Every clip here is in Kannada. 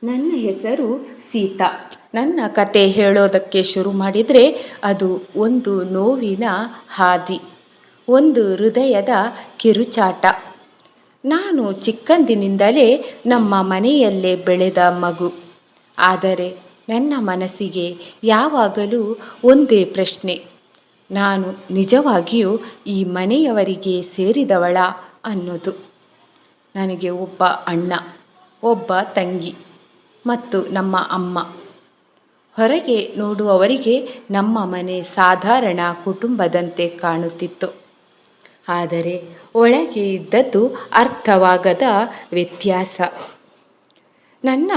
ನನ್ನ ಹೆಸರು ಸೀತಾ. ನನ್ನ ಕತೆ ಹೇಳೋದಕ್ಕೆ ಶುರು ಮಾಡಿದರೆ ಅದು ಒಂದು ನೋವಿನ ಹಾದಿ, ಒಂದು ಹೃದಯದ ಕಿರುಚಾಟ. ನಾನು ಚಿಕ್ಕಂದಿನಿಂದಲೇ ನಮ್ಮ ಮನೆಯಲ್ಲೇ ಬೆಳೆದ ಮಗು. ಆದರೆ ನನ್ನ ಮನಸ್ಸಿಗೆ ಯಾವಾಗಲೂ ಒಂದೇ ಪ್ರಶ್ನೆ: ನಾನು ನಿಜವಾಗಿಯೂ ಈ ಮನೆಯವರಿಗೆ ಸೇರಿದವಳ ಅನ್ನೋದು. ನನಗೆ ಒಬ್ಬ ಅಣ್ಣ, ಒಬ್ಬ ತಂಗಿ ಮತ್ತು ನಮ್ಮ ಅಮ್ಮ. ಹೊರಗೆ ನೋಡುವವರಿಗೆ ನಮ್ಮ ಮನೆ ಸಾಧಾರಣ ಕುಟುಂಬದಂತೆ ಕಾಣುತ್ತಿತ್ತು. ಆದರೆ ಒಳಗೆ ಇದ್ದದ್ದು ಅರ್ಥವಾಗದ ವ್ಯತ್ಯಾಸ. ನನ್ನ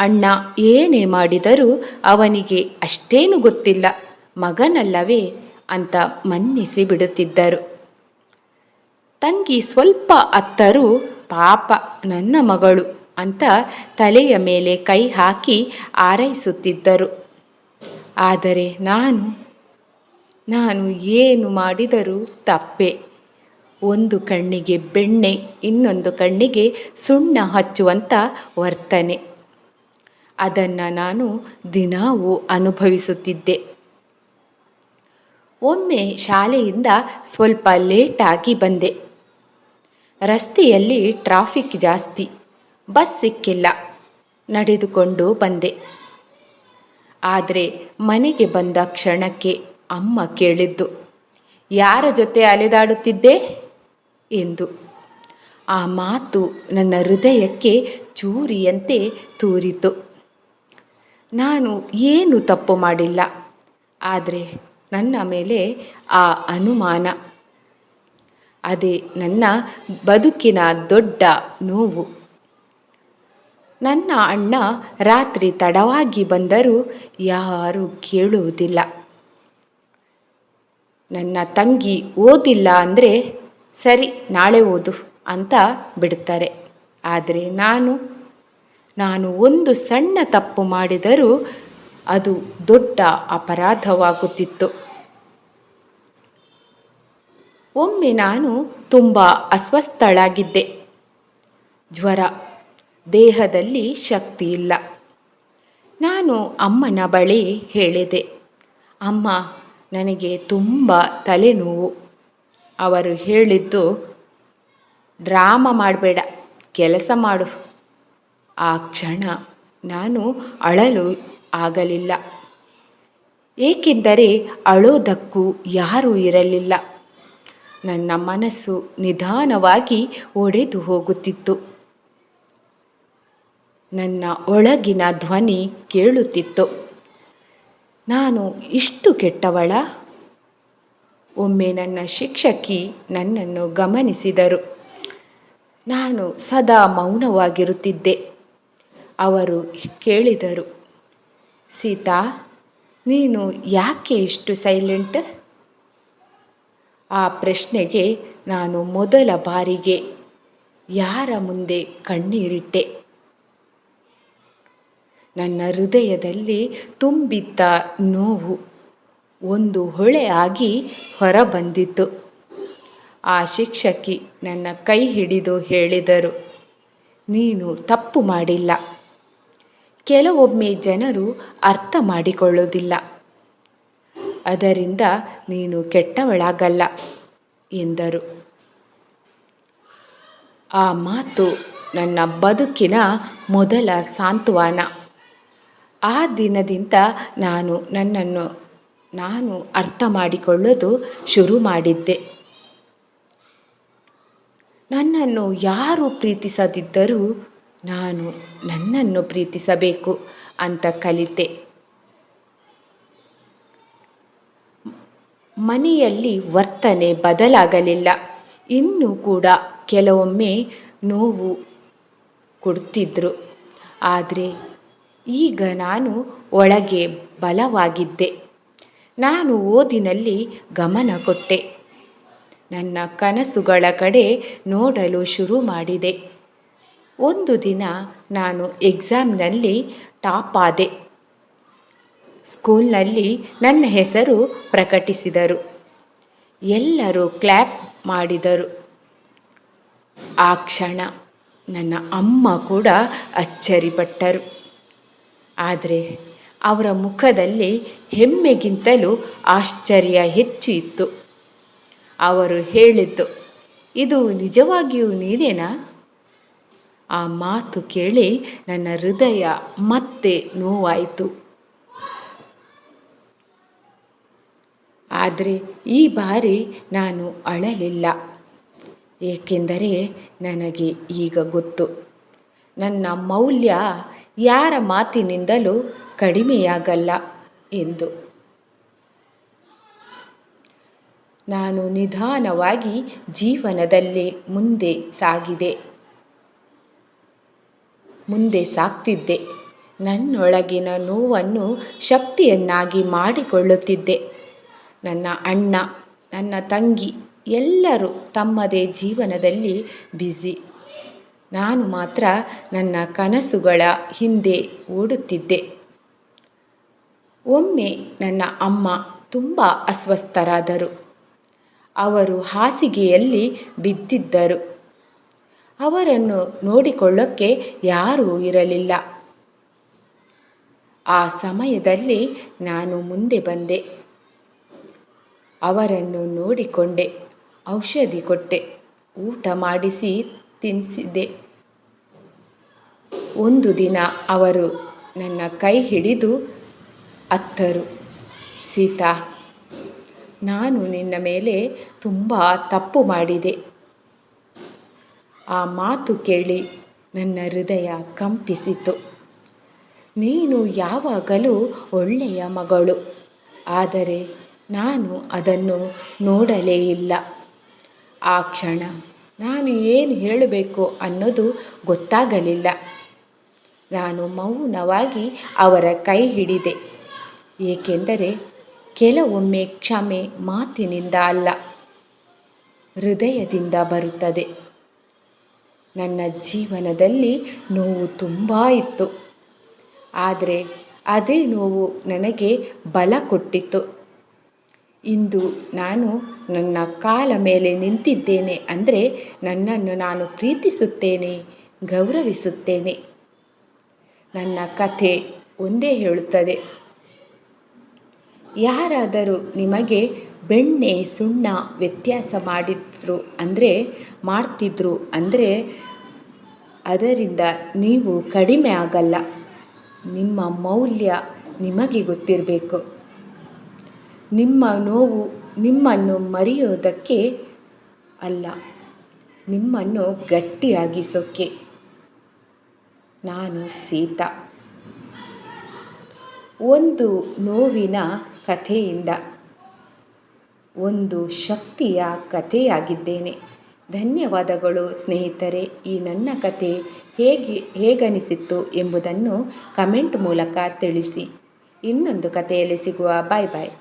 ಅಣ್ಣ ಏನೇ ಮಾಡಿದರೂ ಅವನಿಗೆ ಅಷ್ಟೇನು ಗೊತ್ತಿಲ್ಲ, ಮಗನಲ್ಲವೇ ಅಂತ ಮನ್ನಿಸಿ ಬಿಡುತ್ತಿದ್ದರು. ತಂಗಿ ಸ್ವಲ್ಪ ಅತ್ತರೂ ಪಾಪ ನನ್ನ ಮಗಳು ಅಂತ ತಲೆಯ ಮೇಲೆ ಕೈ ಹಾಕಿ ಆರೈಸುತ್ತಿದ್ದರು. ಆದರೆ ನಾನು ಏನು ಮಾಡಿದರೂ ತಪ್ಪೆ. ಒಂದು ಕಣ್ಣಿಗೆ ಬೆಣ್ಣೆ, ಇನ್ನೊಂದು ಕಣ್ಣಿಗೆ ಸುಣ್ಣ ಹಚ್ಚುವಂಥ ವರ್ತನೆ. ಅದನ್ನು ನಾನು ದಿನವೂ ಅನುಭವಿಸುತ್ತಿದ್ದೆ. ಒಮ್ಮೆ ಶಾಲೆಯಿಂದ ಸ್ವಲ್ಪ ಲೇಟಾಗಿ ಬಂದೆ. ರಸ್ತೆಯಲ್ಲಿ ಟ್ರಾಫಿಕ್ ಜಾಸ್ತಿ, ಬಸ್ ಸಿಕ್ಕಿಲ್ಲ, ನಡೆದುಕೊಂಡು ಬಂದೆ. ಆದರೆ ಮನೆಗೆ ಬಂದ ಕ್ಷಣಕ್ಕೆ ಅಮ್ಮ ಕೇಳಿದ್ದು, ಯಾರ ಜೊತೆ ಅಲೆದಾಡುತ್ತಿದ್ದೆ ಎಂದು. ಆ ಮಾತು ನನ್ನ ಹೃದಯಕ್ಕೆ ಚೂರಿಯಂತೆ ತೂರಿತು. ನಾನು ಏನು ತಪ್ಪು ಮಾಡಿಲ್ಲ, ಆದರೆ ನನ್ನ ಮೇಲೆ ಆ ಅನುಮಾನ, ಅದೇ ನನ್ನ ಬದುಕಿನ ದೊಡ್ಡ ನೋವು. ನನ್ನ ಅಣ್ಣ ರಾತ್ರಿ ತಡವಾಗಿ ಬಂದರೂ ಯಾರೂ ಕೇಳುವುದಿಲ್ಲ. ನನ್ನ ತಂಗಿ ಓದಿಲ್ಲ ಅಂದರೆ ಸರಿ, ನಾಳೆ ಓದು ಅಂತ ಬಿಡ್ತಾರೆ. ಆದರೆ ನಾನು ಒಂದು ಸಣ್ಣ ತಪ್ಪು ಮಾಡಿದರೂ ಅದು ದೊಡ್ಡ ಅಪರಾಧವಾಗುತ್ತಿತ್ತು. ಒಮ್ಮೆ ನಾನು ತುಂಬ ಅಸ್ವಸ್ಥಳಾಗಿದ್ದೆ. ಜ್ವರ, ದೇಹದಲ್ಲಿ ಶಕ್ತಿ ಇಲ್ಲ. ನಾನು ಅಮ್ಮನ ಬಳಿ ಹೇಳಿದೆ, ಅಮ್ಮ, ನನಗೆ ತುಂಬ ತಲೆನೋವು. ಅವರು ಹೇಳಿದ್ದು, ಡ್ರಾಮಾ ಮಾಡಬೇಡ, ಕೆಲಸ ಮಾಡು. ಆ ಕ್ಷಣ ನಾನು ಅಳಲು ಆಗಲಿಲ್ಲ, ಏಕೆಂದರೆ ಅಳೋದಕ್ಕೂ ಯಾರೂ ಇರಲಿಲ್ಲ. ನನ್ನ ಮನಸ್ಸು ನಿಧಾನವಾಗಿ ಒಡೆದು ಹೋಗುತ್ತಿತ್ತು. ನನ್ನ ಒಳಗಿನ ಧ್ವನಿ ಕೇಳುತ್ತಿತ್ತು, ನಾನು ಇಷ್ಟು ಕೆಟ್ಟವಳ? ಒಮ್ಮೆ ನನ್ನ ಶಿಕ್ಷಕಿ ನನ್ನನ್ನು ಗಮನಿಸಿದರು. ನಾನು ಸದಾ ಮೌನವಾಗಿರುತ್ತಿದ್ದೆ. ಅವರು ಕೇಳಿದರು, ಸೀತಾ, ನೀನು ಯಾಕೆ ಇಷ್ಟು ಸೈಲೆಂಟ್? ಆ ಪ್ರಶ್ನೆಗೆ ನಾನು ಮೊದಲ ಬಾರಿಗೆ ಯಾರ ಮುಂದೆ ಕಣ್ಣೀರಿಟ್ಟೆ. ನನ್ನ ಹೃದಯದಲ್ಲಿ ತುಂಬಿದ್ದ ನೋವು ಒಂದು ಹೊಳೆ ಆಗಿ ಹೊರಬಂದಿತ್ತು. ಆ ಶಿಕ್ಷಕಿ ನನ್ನ ಕೈ ಹಿಡಿದು ಹೇಳಿದರು, ನೀನು ತಪ್ಪು ಮಾಡಿಲ್ಲ. ಕೆಲವೊಮ್ಮೆ ಜನರು ಅರ್ಥ ಮಾಡಿಕೊಳ್ಳುವುದಿಲ್ಲ, ಅದರಿಂದ ನೀನು ಕೆಟ್ಟವಳಾಗಲ್ಲ ಎಂದರು. ಆ ಮಾತು ನನ್ನ ಬದುಕಿನ ಮೊದಲ ಸಾಂತ್ವನ. ಆ ದಿನದಿಂದ ನನ್ನನ್ನು ನಾನು ಅರ್ಥ ಮಾಡಿಕೊಳ್ಳೋದು ಶುರು ಮಾಡಿದ್ದೆ. ನನ್ನನ್ನು ಯಾರು ಪ್ರೀತಿಸದಿದ್ದರೂ ನಾನು ನನ್ನನ್ನು ಪ್ರೀತಿಸಬೇಕು ಅಂತ ಕಲಿತೆ. ಮನೆಯಲ್ಲಿ ವರ್ತನೆ ಬದಲಾಗಲಿಲ್ಲ. ಇನ್ನೂ ಕೂಡ ಕೆಲವೊಮ್ಮೆ ನೋವು ಕೊಡ್ತಿದ್ರು. ಆದರೆ ಈಗ ನಾನು ಒಳಗೆ ಬಲವಾಗಿದ್ದೆ. ನಾನು ಓದಿನಲ್ಲಿ ಗಮನ ಕೊಟ್ಟೆ. ನನ್ನ ಕನಸುಗಳ ಕಡೆ ನೋಡಲು ಶುರು ಮಾಡಿದೆ. ಒಂದು ದಿನ ನಾನು ಎಕ್ಸಾಮ್ನಲ್ಲಿ ಟಾಪ್ ಆದೆ. ಸ್ಕೂಲ್ನಲ್ಲಿ ನನ್ನ ಹೆಸರು ಪ್ರಕಟಿಸಿದರು. ಎಲ್ಲರೂ ಕ್ಲ್ಯಾಪ್ ಮಾಡಿದರು. ಆ ಕ್ಷಣ ನನ್ನ ಅಮ್ಮ ಕೂಡ ಅಚ್ಚರಿಪಟ್ಟರು. ಆದರೆ ಅವರ ಮುಖದಲ್ಲಿ ಹೆಮ್ಮೆಗಿಂತಲೂ ಆಶ್ಚರ್ಯ ಹೆಚ್ಚು ಇತ್ತು. ಅವರು ಹೇಳಿದ್ದು, ಇದು ನಿಜವಾಗಿಯೂ ನೀನೇನಾ? ಆ ಮಾತು ಕೇಳಿ ನನ್ನ ಹೃದಯ ಮತ್ತೆ ನೋವಾಯಿತು. ಆದರೆ ಈ ಬಾರಿ ನಾನು ಅಳಲಿಲ್ಲ, ಏಕೆಂದರೆ ನನಗೆ ಈಗ ಗೊತ್ತು, ನನ್ನ ಮೌಲ್ಯ ಯಾರ ಮಾತಿನಿಂದಲೂ ಕಡಿಮೆಯಾಗಲ್ಲ ಎಂದು. ನಾನು ನಿಧಾನವಾಗಿ ಜೀವನದಲ್ಲಿ ಮುಂದೆ ಸಾಗ್ತಿದ್ದೆ. ನನ್ನೊಳಗಿನ ನೋವನ್ನು ಶಕ್ತಿಯನ್ನಾಗಿ ಮಾಡಿಕೊಳ್ಳುತ್ತಿದ್ದೆ. ನನ್ನ ಅಣ್ಣ, ನನ್ನ ತಂಗಿ ಎಲ್ಲರೂ ತಮ್ಮದೇ ಜೀವನದಲ್ಲಿ ಬ್ಯುಸಿ. ನಾನು ಮಾತ್ರ ನನ್ನ ಕನಸುಗಳ ಹಿಂದೆ ಓಡುತ್ತಿದ್ದೆ. ಒಮ್ಮೆ ನನ್ನ ಅಮ್ಮ ತುಂಬ ಅಸ್ವಸ್ಥರಾದರು. ಅವರು ಹಾಸಿಗೆಯಲ್ಲಿ ಬಿದ್ದಿದ್ದರು. ಅವರನ್ನು ನೋಡಿಕೊಳ್ಳೋಕ್ಕೆ ಯಾರೂ ಇರಲಿಲ್ಲ. ಆ ಸಮಯದಲ್ಲಿ ನಾನು ಮುಂದೆ ಬಂದೆ. ಅವರನ್ನು ನೋಡಿಕೊಂಡೆ, ಔಷಧಿ ಕೊಟ್ಟೆ, ಊಟ ಮಾಡಿಸಿ ತಿನ್ನಿಸಿದೆ. ಒಂದು ದಿನ ಅವರು ನನ್ನ ಕೈ ಹಿಡಿದು ಅತ್ತರು. ಸೀತಾ, ನಾನು ನಿನ್ನ ಮೇಲೆ ತುಂಬ ತಪ್ಪು ಮಾಡಿದೆ. ಆ ಮಾತು ಕೇಳಿ ನನ್ನ ಹೃದಯ ಕಂಪಿಸಿತು. ನೀನು ಯಾವಾಗಲೂ ಒಳ್ಳೆಯ ಮಗಳು, ಆದರೆ ನಾನು ಅದನ್ನು ನೋಡಲೇ ಇಲ್ಲ. ಆ ಕ್ಷಣ ನಾನು ಏನು ಹೇಳಬೇಕು ಅನ್ನೋದು ಗೊತ್ತಾಗಲಿಲ್ಲ. ನಾನು ಮೌನವಾಗಿ ಅವರ ಕೈ ಹಿಡಿದೆ, ಏಕೆಂದರೆ ಕೆಲವೊಮ್ಮೆ ಕ್ಷಮೆ ಮಾತಿನಿಂದ ಅಲ್ಲ, ಹೃದಯದಿಂದ ಬರುತ್ತದೆ. ನನ್ನ ಜೀವನದಲ್ಲಿ ನೋವು ತುಂಬ ಇತ್ತು, ಆದರೆ ಅದೇ ನೋವು ನನಗೆ ಬಲ ಕೊಟ್ಟಿತ್ತು. ಇಂದು ನಾನು ನನ್ನ ಕಾಲ ಮೇಲೆ ನಿಂತಿದ್ದೇನೆ ಅಂದರೆ ನನ್ನನ್ನು ನಾನು ಪ್ರೀತಿಸುತ್ತೇನೆ, ಗೌರವಿಸುತ್ತೇನೆ. ನನ್ನ ಕಥೆ ಒಂದೇ ಹೇಳುತ್ತದೆ, ಯಾರಾದರೂ ನಿಮಗೆ ಬೆಣ್ಣೆ ಸುಣ್ಣ ವ್ಯತ್ಯಾಸ ಮಾಡ್ತಿದ್ರು ಅಂದರೆ ಅದರಿಂದ ನೀವು ಕಡಿಮೆ ಆಗಲ್ಲ. ನಿಮ್ಮ ಮೌಲ್ಯ ನಿಮಗೆ ಗೊತ್ತಿರಬೇಕು. ನಿಮ್ಮ ನೋವು ನಿಮ್ಮನ್ನು ಮರೆಯೋದಕ್ಕೆ ಅಲ್ಲ, ನಿಮ್ಮನ್ನು ಗಟ್ಟಿಯಾಗಿಸೋಕ್ಕೆ. ನಾನು ಸೀತಾ, ಒಂದು ನೋವಿನ ಕಥೆಯಿಂದ ಒಂದು ಶಕ್ತಿಯ ಕಥೆಯಾಗಿದ್ದೇನೆ. ಧನ್ಯವಾದಗಳು ಸ್ನೇಹಿತರೆ. ಈ ನನ್ನ ಕಥೆ ಹೇಗನಿಸಿತ್ತು ಎಂಬುದನ್ನು ಕಮೆಂಟ್ ಮೂಲಕ ತಿಳಿಸಿ. ಇನ್ನೊಂದು ಕಥೆಯಲ್ಲಿ ಸಿಗುವ. ಬಾಯ್ ಬಾಯ್.